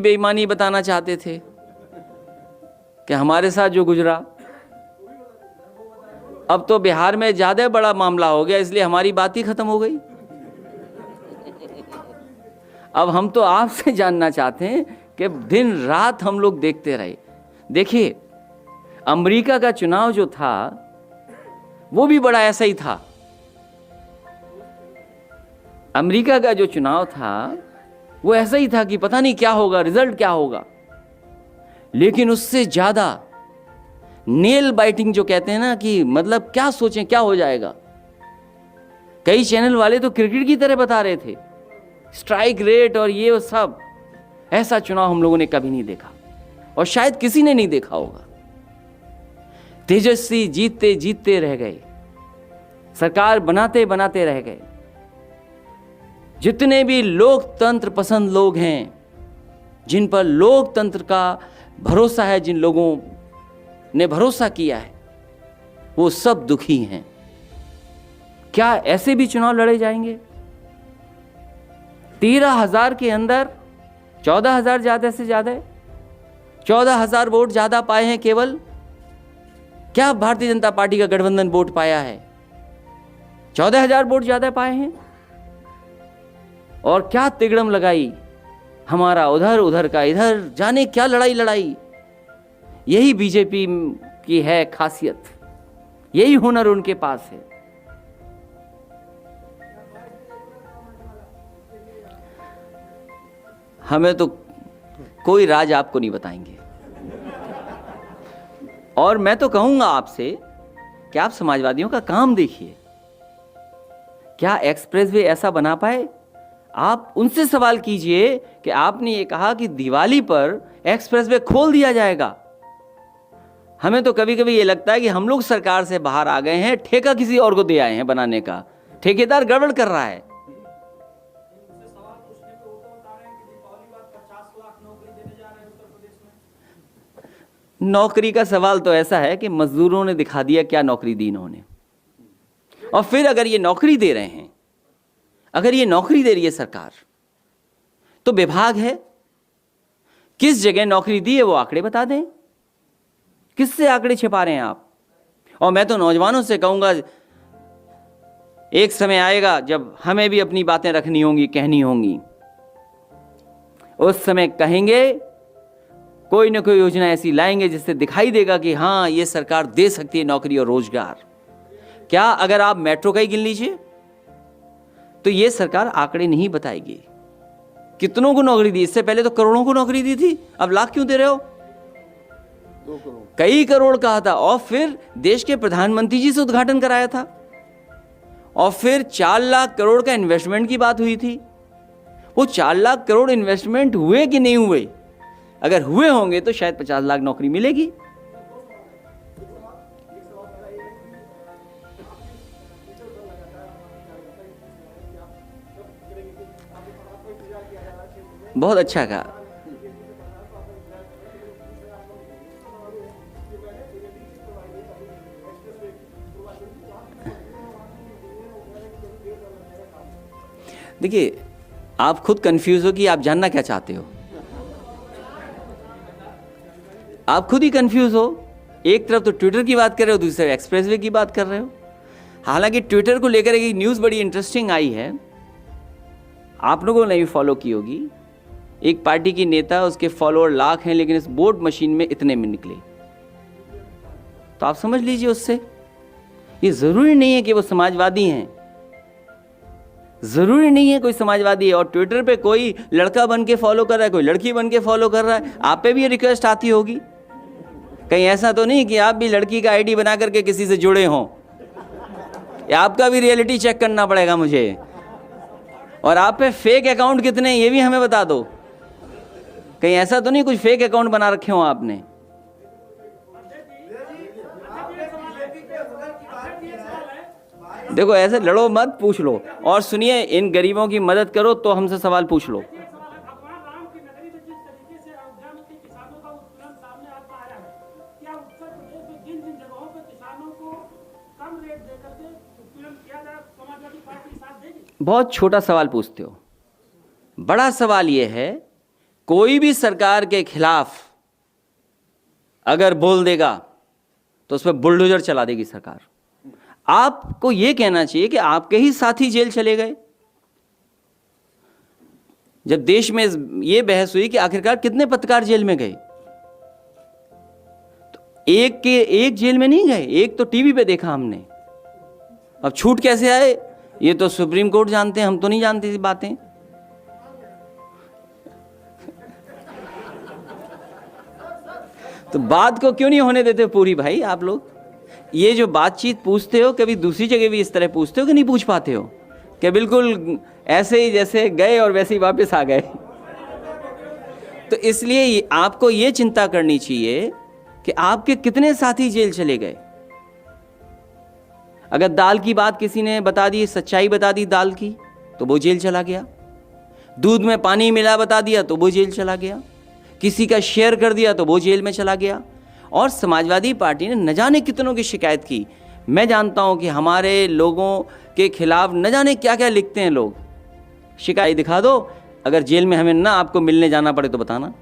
बेईमानी बताना चाहते थे कि हमारे साथ जो गुजरा। अब तो बिहार में ज्यादा बड़ा मामला हो गया, इसलिए हमारी बात ही खत्म हो गई। अब हम तो आपसे जानना चाहते हैं कि दिन रात हम लोग देखते रहे। देखिए, अमेरिका का चुनाव जो था वो भी बड़ा ऐसा ही था। अमेरिका का जो चुनाव था वो ऐसा ही था कि पता नहीं क्या होगा, रिजल्ट क्या होगा। लेकिन उससे ज्यादा नेल बाइटिंग जो कहते हैं ना, कि मतलब क्या सोचें क्या हो जाएगा। कई चैनल वाले तो क्रिकेट की तरह बता रहे थे, स्ट्राइक रेट और ये सब। ऐसा चुनाव हम लोगों ने कभी नहीं देखा और शायद किसी ने नहीं देखा होगा। तेजस्वी जीतते जीतते रह गए, सरकार बनाते बनाते रह गए। जितने भी लोकतंत्र पसंद लोग हैं, जिन पर लोकतंत्र का भरोसा है, जिन लोगों ने भरोसा किया है, वो सब दुखी हैं। क्या ऐसे भी चुनाव लड़े जाएंगे? 13,000 के अंदर 14,000 ज्यादा से ज्यादा, 14,000 वोट ज्यादा पाए हैं केवल। क्या भारतीय जनता पार्टी का गठबंधन वोट पाया है? 14,000 वोट ज्यादा पाए हैं। और क्या तिगड़म लगाई हमारा उधर, उधर का इधर, जाने क्या लड़ाई लड़ाई। यही बीजेपी की है खासियत, यही हुनर उनके पास है। हमें तो कोई राज आपको नहीं बताएंगे। और मैं तो कहूंगा आपसे कि आप समाजवादियों का काम देखिए। क्या एक्सप्रेसवे ऐसा बना पाए? आप उनसे सवाल कीजिए कि आपने ये कहा कि दिवाली पर एक्सप्रेसवे खोल दिया जाएगा। हमें तो कभी कभी ये लगता है कि हम लोग सरकार से बाहर आ गए हैं, ठेका किसी और को दे आए हैं बनाने का। ठेकेदार गड़बड़ कर रहा है। नौकरी का सवाल तो ऐसा है कि मजदूरों ने दिखा दिया क्या नौकरी दी इन्होंने। और फिर अगर ये नौकरी दे रहे हैं, अगर ये नौकरी दे रही है सरकार, तो विभाग है, किस जगह नौकरी दी है वो आंकड़े बता दें। किससे आंकड़े छिपा रहे हैं आप? और मैं तो नौजवानों से कहूंगा, एक समय आएगा जब हमें भी अपनी बातें रखनी होंगी, कहनी होंगी। उस समय कहेंगे, कोई ना कोई योजना ऐसी लाएंगे जिससे दिखाई देगा कि हाँ, ये सरकार दे सकती है नौकरी और रोजगार। क्या अगर आप मेट्रो का ही गिन लीजिए तो ये सरकार आंकड़े नहीं बताएगी कितनों को नौकरी दी। इससे पहले तो करोड़ों को नौकरी दी थी, अब लाख क्यों दे रहे हो? 2 करोड़, कई करोड़ कहा था। और फिर देश के प्रधानमंत्री जी से उद्घाटन कराया था। और फिर 4 लाख करोड़ का इन्वेस्टमेंट की बात हुई थी। वो 4 लाख करोड़ इन्वेस्टमेंट हुए कि नहीं हुए? अगर हुए होंगे तो शायद 50 लाख नौकरी मिलेगी। बहुत अच्छा कहा। देखिए, आप खुद कंफ्यूज हो कि आप जानना क्या चाहते हो। आप खुद ही कंफ्यूज हो। एक तरफ तो ट्विटर की बात कर रहे हो, दूसरी तरफ एक्सप्रेसवे की बात कर रहे हो। हालांकि ट्विटर को लेकर एक न्यूज़ बड़ी इंटरेस्टिंग आई है, आप लोगों ने भी फॉलो की होगी। एक पार्टी की नेता, उसके फॉलोअर लाख हैं, लेकिन इस वोट मशीन में इतने में निकले। तो आप समझ लीजिए उससे, ये जरूरी नहीं है कि वो समाजवादी हैं, जरूरी नहीं है कोई समाजवादी है। और ट्विटर पे कोई लड़का बन के फॉलो कर रहा है, कोई लड़की बन के फॉलो कर रहा है। आप पे भी ये रिक्वेस्ट आती होगी। कहीं ऐसा तो नहीं कि आप भी लड़की का आईडी बना करके किसी से जुड़े हों? या आपका भी रियलिटी चेक करना पड़ेगा मुझे। और आप पे फेक अकाउंट कितने हैं ये भी हमें बता दो। कहीं ऐसा तो नहीं कुछ फेक अकाउंट बना रखे हो आपने? देखो, ऐसे लड़ो मत, पूछ लो। और सुनिए, इन गरीबों की मदद करो तो हमसे सवाल पूछ लो। बहुत छोटा सवाल पूछते हो। बड़ा सवाल यह है कोई भी सरकार के खिलाफ अगर बोल देगा तो उस पर बुलडोजर चला देगी सरकार। आपको यह कहना चाहिए कि आपके ही साथी जेल चले गए। जब देश में यह बहस हुई कि आखिरकार कितने पत्रकार जेल में गए, तो एक जेल में नहीं गए, एक तो टीवी पे देखा हमने। अब छूट कैसे आए ये तो सुप्रीम कोर्ट जानते हैं, हम तो नहीं जानते ये बातें। तो बात को क्यों नहीं होने देते पूरी भाई आप लोग? ये जो बातचीत पूछते हो, कभी दूसरी जगह भी इस तरह पूछते हो कि नहीं पूछ पाते हो? कि बिल्कुल ऐसे ही जैसे गए और वैसे ही वापस आ गए। तो इसलिए आपको ये चिंता करनी चाहिए कि आपके कितने साथी जेल चले गए। अगर दाल की बात किसी ने बता दी, सच्चाई बता दी दाल की, तो वो जेल चला गया। दूध में पानी मिला बता दिया तो वो जेल चला गया। किसी का शेयर कर दिया तो वो जेल में चला गया। और समाजवादी पार्टी ने न जाने कितनों की शिकायत की। मैं जानता हूं कि हमारे लोगों के खिलाफ न जाने क्या क्या लिखते हैं लोग। शिकायत दिखा दो, अगर जेल में हमें ना आपको मिलने जाना पड़े तो बताना।